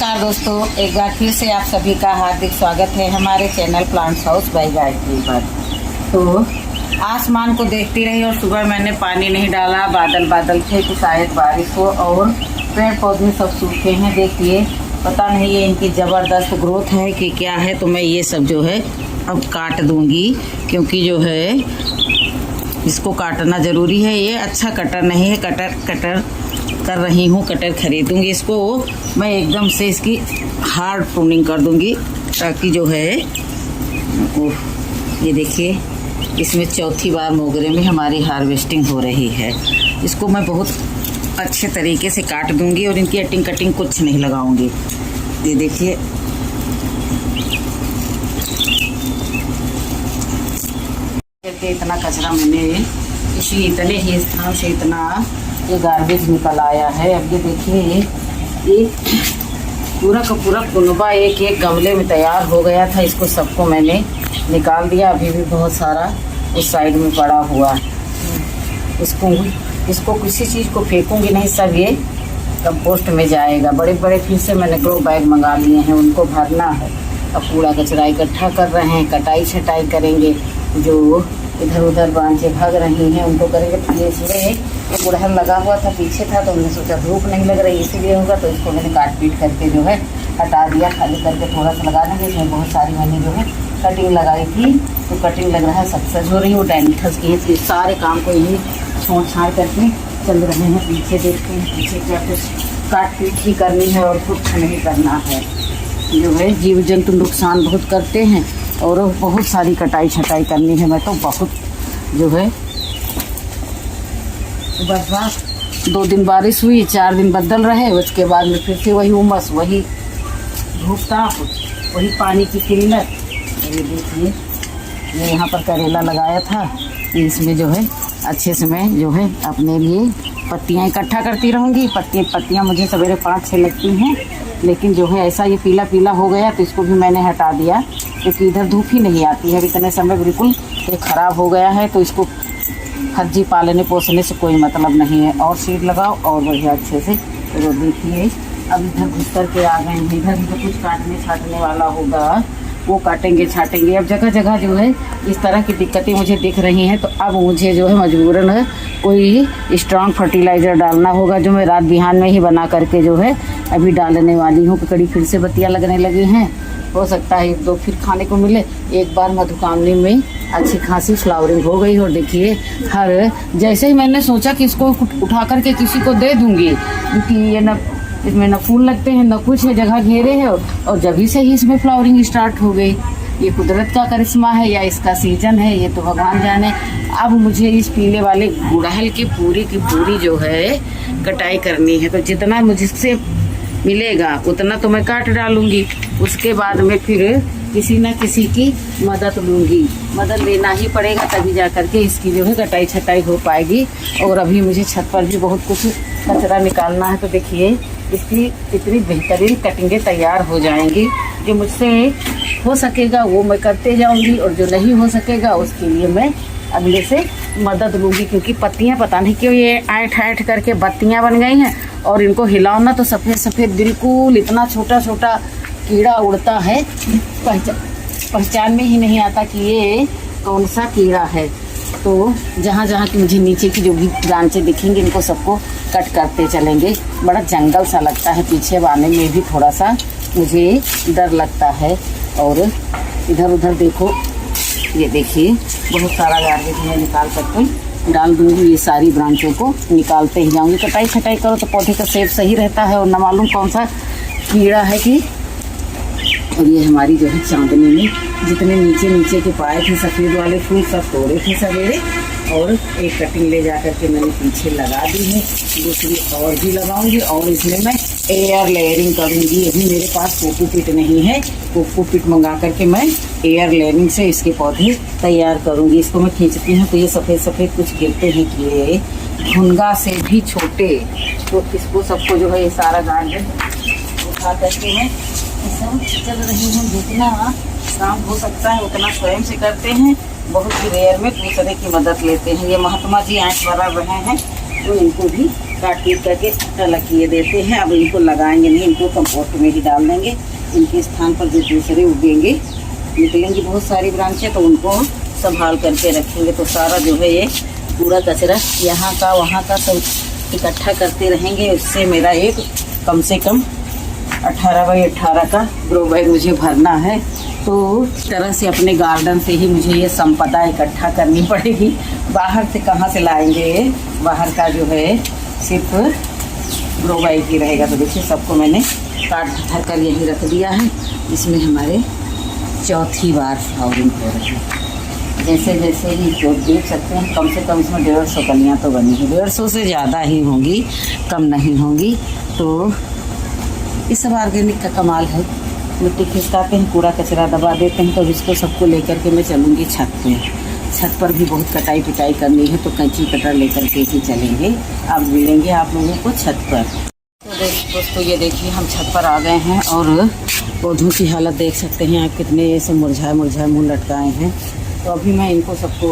नमस्कार दोस्तों, एक बार फिर से आप सभी का हार्दिक स्वागत है हमारे channel plants house by Gayatri पर। तो आसमान को देखती रही और सुबह मैंने पानी नहीं डाला, बादल बादल थे तो शायद बारिश हो और पेड़ पौधे सब सूखे हैं। देखिए, पता नहीं ये इनकी ज़बरदस्त ग्रोथ है कि क्या है। तो मैं ये सब जो है अब काट दूंगी, क्योंकि जो है इसको काटना ज़रूरी है। ये अच्छा कटर नहीं है, कटर कर रही हूँ, कटर खरीदूंगी। इसको मैं एकदम से इसकी हार्ड प्रूनिंग कर दूंगी, ताकि जो है ये देखिए, इसमें चौथी बार मोगरे में हमारी हार्वेस्टिंग हो रही है। इसको मैं बहुत अच्छे तरीके से काट दूंगी और इनकी कटिंग कुछ नहीं लगाऊंगी। ये देखिए, इतना कचरा मैंने इतने ही स्थान से इतना ये गार्बेज निकल आया है। अब ये देखिए, ये पूरा का पूरा कुनबा एक एक गमले में तैयार हो गया था। इसको सबको मैंने निकाल दिया। अभी भी बहुत सारा उस साइड में पड़ा हुआ है। इसको किसी चीज़ को फेंकूंगी नहीं, सब ये कंपोस्ट में जाएगा। बड़े बड़े फिर से मैंने ग्रो बैग मंगा लिए हैं, उनको भरना है। अब कूड़ा कचरा इकट्ठा कर रहे हैं, कटाई छटाई करेंगे। जो इधर उधर बांझे भाग रही हैं उनको करेंगे। इसलिए ये गुड़हल लगा हुआ था, पीछे था, तो हमने सोचा धूप नहीं लग रही इसीलिए होगा, तो इसको मैंने काट पीट करके जो है हटा दिया। खाली करके थोड़ा सा लगा देंगे। इसमें बहुत सारी मैंने जो है कटिंग लगाई थी, तो कटिंग लग रहा है सक्सेस हो रही है। वो डायमिथस की है। सारे काम को यही छोड़ छाड़ करके चल रहे हैं। पीछे देखते हैं, पीछे क्या कुछ काट पीट ही करनी है और कुछ नहीं करना है। जो है जीव जंतु नुकसान बहुत करते हैं और बहुत सारी कटाई छटाई करनी है। मैं तो बहुत जो है बरसात 2 दिन बारिश हुई, 4 दिन बदल रहे, उसके बाद में फिर से वही उमस, वही धूप ताप, वही पानी की किल्लत। ये देखिए, मैं यहाँ पर करेला लगाया था। इसमें जो है अच्छे से मैं जो है अपने लिए पत्तियाँ इकट्ठा करती रहूँगी। पत्तियाँ मुझे सवेरे 5-6 लगती हैं, लेकिन जो है ऐसा ये पीला पीला हो गया, तो इसको भी मैंने हटा दिया, क्योंकि इधर धूप ही नहीं आती है। इतने समय बिल्कुल ये ख़राब हो गया है, तो इसको फर्जी पालने पोसने से कोई मतलब नहीं है। और सीड लगाओ और बढ़िया अच्छे से। तो देखिए, अब इधर घुस कर के आ गए हैं। इधर भी तो कुछ काटने छाटने वाला होगा, वो काटेंगे छाटेंगे। अब जगह जगह जो है इस तरह की दिक्कतें मुझे दिख रही हैं, तो अब मुझे जो है मजबूरन कोई स्ट्रॉन्ग फर्टिलाइज़र डालना होगा, जो मैं रात बिहान में ही बना करके जो है अभी डालने वाली हूँ। कड़ी फिर से बत्तियाँ लगने लगी हैं, हो सकता है 1-2 फिर खाने को मिले। एक बार मधुकामनी में अच्छी खासी फ्लावरिंग हो गई। और देखिए, हर जैसे ही मैंने सोचा कि इसको उठा करके किसी को दे दूँगी, क्योंकि ये न इसमें न फूल लगते हैं न कुछ है, जगह घेरे है, और जब से ही इसमें फ्लावरिंग स्टार्ट हो गई। ये कुदरत का करिश्मा है या इसका सीजन है, ये तो भगवान जाने। अब मुझे इस पीले वाले गुड़हल की पूरी जो है कटाई करनी है। तो जितना मुझसे मिलेगा उतना तो मैं काट डालूंगी। उसके बाद में फिर किसी न किसी की मदद लूँगी। मदद लेना ही पड़ेगा, तभी जा करके इसकी जो है कटाई छटाई हो पाएगी। और अभी मुझे छत पर भी बहुत कुछ कचरा निकालना है। तो देखिए, इसकी कितनी बेहतरीन कटिंगें तैयार हो जाएंगी। जो मुझसे हो सकेगा वो मैं करते जाऊंगी, और जो नहीं हो सकेगा उसके लिए मैं अगले से मदद लूँगी। क्योंकि पत्तियाँ पता नहीं क्यों ये ऐंठ करके बत्तियाँ बन गई हैं, और इनको हिलाओ ना तो सफ़ेद सफ़ेद बिल्कुल इतना छोटा छोटा कीड़ा उड़ता है, पहचान में ही नहीं आता कि ये कौन सा कीड़ा है। तो जहाँ जहाँ की मुझे नीचे की जो भी ब्रांचें दिखेंगी, इनको सबको कट करते चलेंगे। बड़ा जंगल सा लगता है, पीछे आने में भी थोड़ा सा मुझे डर लगता है। और इधर उधर देखो, ये देखिए, बहुत सारा गार्बेज मैं निकाल करके डाल दूँगी। ये सारी ब्रांचों को निकालते ही जाऊँगी। कटाई छटाई करो तो पौधे का शेप सही रहता है, और न मालूम कौन सा कीड़ा है कि। और ये हमारी जो है चांदनी में जितने नीचे नीचे के पाए थे सफ़ेद वाले फूल, सब तोड़े थे सवेरे, और एक कटिंग ले जा करके मैंने पीछे लगा दी है। दूसरी और भी लगाऊंगी, और इसमें मैं एयर लेयरिंग करूंगी। अभी मेरे पास कोकोपीट नहीं है, कोकोपीट मंगा करके मैं एयर लेयरिंग से इसके पौधे तैयार करूंगी। इसको मैं खींचती हूँ तो ये सफ़ेद सफ़ेद कुछ गिरते हैं कि ये घुनगा से भी छोटे। तो इसको सबको जो है ये सारा गार्डन उठा करके मैं सब चल रही हूँ। जितना काम हो सकता है उतना स्वयं से करते हैं, बहुत ही रेयर में दूसरे की मदद लेते हैं। ये महात्मा जी आँख बरा रहे हैं, तो इनको भी काट पीट करके अलग किए देते हैं। अब इनको लगाएंगे नहीं, इनको कंपोस्ट में ही डाल देंगे। इनके स्थान पर जो दूसरे उगेंगे, निकलेंगी बहुत सारी ब्रांचें, तो उनको संभाल करके रखेंगे। तो सारा जो है ये पूरा कचरा यहाँ का वहाँ का सब इकट्ठा करते रहेंगे। उससे मेरा एक कम से कम 18 बाई 18 का ग्रो बैग मुझे भरना है। तो इस तरह से अपने गार्डन से ही मुझे ये संपदा इकट्ठा करनी पड़ेगी। बाहर से कहाँ से लाएंगे? बाहर का जो है सिर्फ ग्रो बैग ही रहेगा। तो देखिए सबको मैंने काट धर कर यहीं रख दिया है। इसमें हमारे चौथी बार फ्लावरिंग हो रही है। जैसे जैसे ही जो देख सकते हैं, कम से कम इसमें 150 कलियाँ तो बनी है। 150 से ज़्यादा ही होंगी, कम नहीं होंगी। तो इस सब ऑर्गेनिक का कमाल है। मिट्टी खिसकाते हैं, कूड़ा कचरा दबा देते हैं। तो इसको सबको लेकर के मैं चलूँगी छत पे। छत पर भी बहुत कटाई पिटाई करनी है, तो कैंची कटर लेकर के ही चलेंगे। अब मिलेंगे आप लोगों को छत पर। तो दोस्तों ये देखिए हम छत पर आ गए हैं और पौधों की हालत देख सकते हैं आप, कितने ऐसे मुरझाए मुरझाए मुँह लटकाए हैं। तो अभी मैं इनको सबको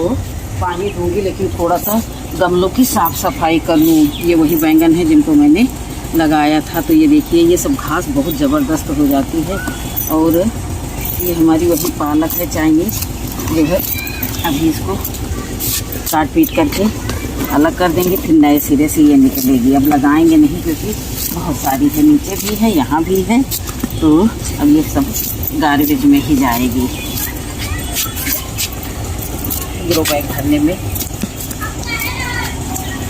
पानी दूंगी, लेकिन थोड़ा सा गमलों की साफ़ सफाई कर लूँ। ये वही बैंगन है जिनको मैंने लगाया था। तो ये देखिए ये सब घास बहुत ज़बरदस्त हो जाती है। और ये हमारी वही पालक है चाइनीज़, जो है अभी इसको काट पीट करके अलग कर देंगे, फिर नए सिरे से ये निकलेगी। अब लगाएंगे नहीं क्योंकि बहुत सारी है, नीचे भी है यहाँ भी है। तो अब ये सब गार्बेज में ही जाएगी, ग्रो बैग भरने में।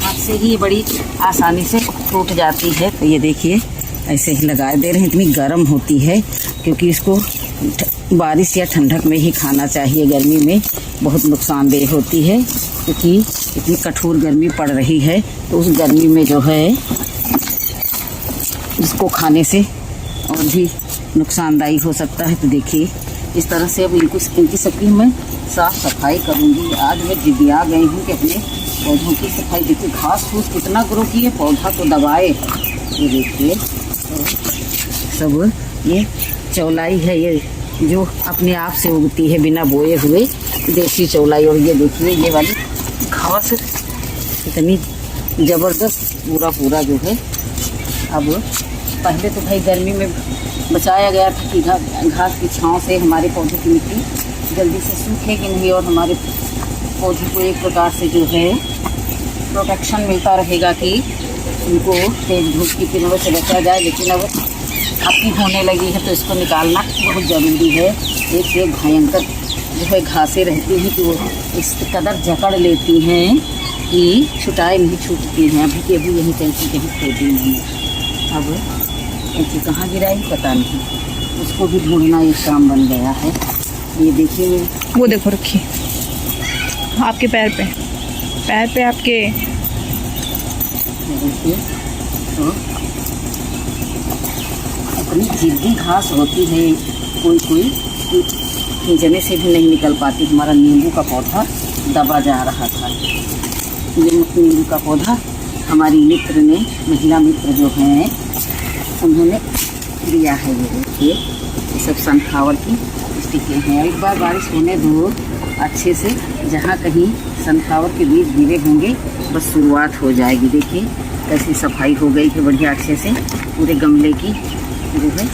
हाथ से ही बड़ी आसानी से टूट जाती है। तो ये देखिए ऐसे ही लगा दे रहे हैं। इतनी गर्म होती है क्योंकि इसको बारिश या ठंडक में ही खाना चाहिए। गर्मी में बहुत नुकसानदेह होती है क्योंकि इतनी कठोर गर्मी पड़ रही है। तो उस गर्मी में जो है इसको खाने से और भी नुकसानदायी हो सकता है। तो देखिए इस तरह से अब इनकी सबकी मैं साफ़ सफाई करूँगी। आज मैं जिबिया गई हूँ कि अपने पौधों की सफाई। देखिए घास फूस कितना ग्रो की है, पौधा तो दबाए। ये देखिए तो सब ये चौलाई है, ये जो अपने आप से उगती है बिना बोए हुए, देसी चौलाई। और ये देखिए ये वाली घास इतनी ज़बरदस्त पूरा जो है। अब पहले तो भाई गर्मी में बचाया गया था कि घास की छांव से हमारे पौधे की मिट्टी जल्दी से सूखेगी नहीं और हमारे पौधे को एक प्रकार से जो है प्रोटेक्शन मिलता रहेगा कि उनको तेज धूप की किरणों से बचा जाए। लेकिन अब अपनी होने लगी है तो इसको निकालना बहुत ज़रूरी है। एक भयंकर जो है घासें रहती हैं कि वो इस कदर जकड़ लेती हैं कि छुटाए नहीं छूटती हैं। अभी के अभी यहीं कहीं खोदी नहीं है। अब कैंची कहाँ गिराई पता नहीं, उसको भी ढूंढना एक काम बन गया है। ये देखिए वो देखो रखिए आपके पैर पे आपके। देखिए तो इतनी जिद्दी घास होती है, कोई खींचने से भी नहीं निकल पाती। हमारा नींबू का पौधा दबा जा रहा था। नींबू का पौधा हमारी मित्र ने, महिला मित्र जो हैं, उन्होंने दिया है। ये देखिए ये सब सनफ्लावर की स्टिकें हैं। एक बार बारिश होने दो अच्छे से, जहाँ कहीं सनफ्लावर के बीज गिरे होंगे बस शुरुआत हो जाएगी। देखिए कैसी सफाई हो गई है बढ़िया अच्छे से पूरे गमले की। जो है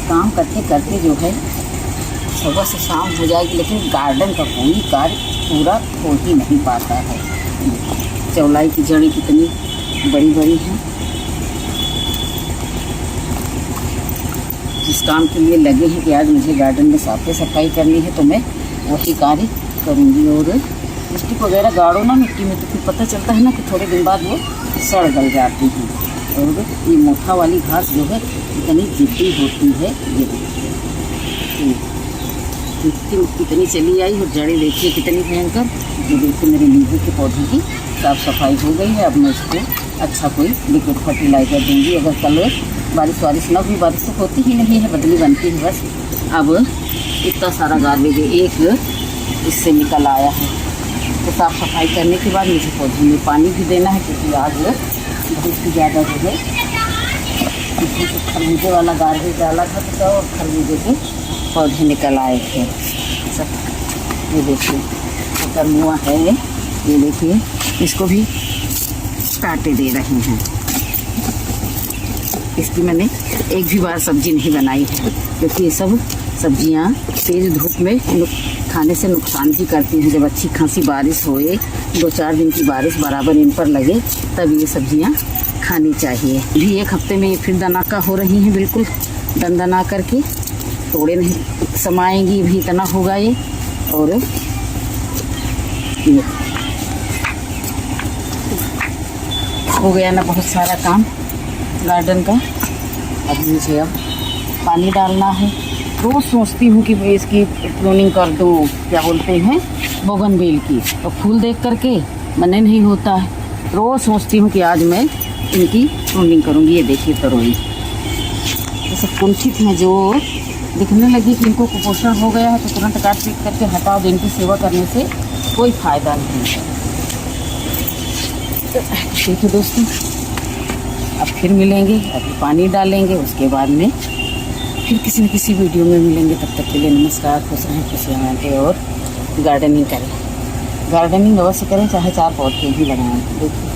काम करते करते जो है सुबह से शाम हो जाएगी, लेकिन गार्डन का कोई कार्य पूरा हो ही नहीं पाता है। चौलाई की जड़ें कितनी बड़ी बड़ी हैं। जिस काम के लिए लगे हैं कि आज मुझे गार्डन में साफ सफाई करनी है तो मैं वही कार्य करूँगी। और स्टिक वगैरह गाड़ो ना मिट्टी में तो फिर पता चलता है ना कि थोड़े दिन बाद वो सड़ गल जाती हैं। और ये मोटा वाली घास जो है इतनी जिद्दी होती है। ये देखिए कितनी चली आई और जड़ें देखिए कितनी भयंकर। ये देखिए मेरे नींबू के पौधे की साफ़ सफाई हो गई है। अब मैं इसको अच्छा कोई लिक्विड फर्टिलाइज़र दूँगी। अगर कल बारिश ना हुई, बारिश तो होती ही नहीं है, बदली बनती है बस। अब इतना सारा गार्बेज एक इससे निकल आया है। तो साफ़ सफाई करने के बाद मुझे पौधे में पानी भी देना है क्योंकि आज बहुत ही ज़्यादा जो है खरबूजे वाला गार्बेज डाला था तो और खरबूजे के पौधे निकल आए थे सब। ये देखिए तरमुआ है, ये देखिए इसको भी कांटे दे रहे हैं। इसकी मैंने एक भी बार सब्जी नहीं बनाई है, क्योंकि ये सब सब्जियां तेज धूप में खाने से नुकसान भी करती हैं। जब अच्छी खासी बारिश होए, 2-4 दिन की बारिश बराबर इन पर लगे, तब ये सब्जियां खानी चाहिए। भी 1 हफ्ते में ये फिर दनाका हो रही हैं, बिल्कुल दना करके तोड़े नहीं समाएंगी भी, इतना होगा ये। और ये हो गया ना बहुत सारा काम गार्डन का। अब मुझे अब पानी डालना है। रोज़ सोचती हूँ कि मैं इसकी प्रूनिंग कर दूँ, क्या बोलते हैं, बोगनवेल की, तो फूल देख करके मन नहीं होता है। रोज़ सोचती हूँ कि आज मैं इनकी प्रूनिंग करूँगी। ये देखिए तरोई ये सब कुंठित हैं, जो दिखने लगी कि इनको कुपोषण हो गया है तो तुरंत काट पीट करके हटा दो। इनकी सेवा करने से कोई फ़ायदा नहीं है। ठीक है दोस्तों, अब फिर मिलेंगे, अभी पानी डालेंगे, उसके बाद में फिर किसी न किसी वीडियो में मिलेंगे। तब तक के लिए नमस्कार, खुश रहें, खुशियाँ बांटें और गार्डनिंग करें। गार्डनिंग अवश्य करें, चाहे 4 पौधे भी लगाएं। देखिए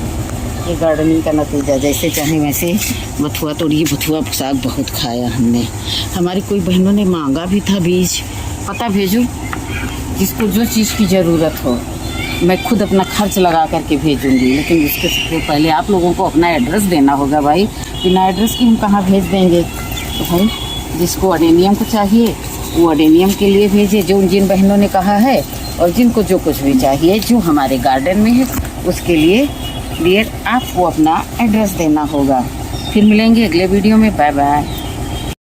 ये गार्डनिंग का नतीजा, जैसे चाहे वैसे। बथुआ तोड़िए, बथुआ साग बहुत खाया हमने। हमारी कोई बहनों ने मांगा भी था बीज, पता भेजो जिसको जो चीज़ की ज़रूरत हो। मैं खुद अपना खर्च लगा करके भेजूंगी, लेकिन उसके पहले आप लोगों को अपना एड्रेस देना होगा भाई। बिना एड्रेस की हम कहाँ भेज देंगे। तो भाई जिसको अडेनियम को चाहिए वो अडेनियम के लिए भेजे, जो जिन बहनों ने कहा है, और जिनको जो कुछ भी चाहिए जो हमारे गार्डन में है, उसके लिए आपको अपना एड्रेस देना होगा। फिर मिलेंगे अगले वीडियो में। Bye bye.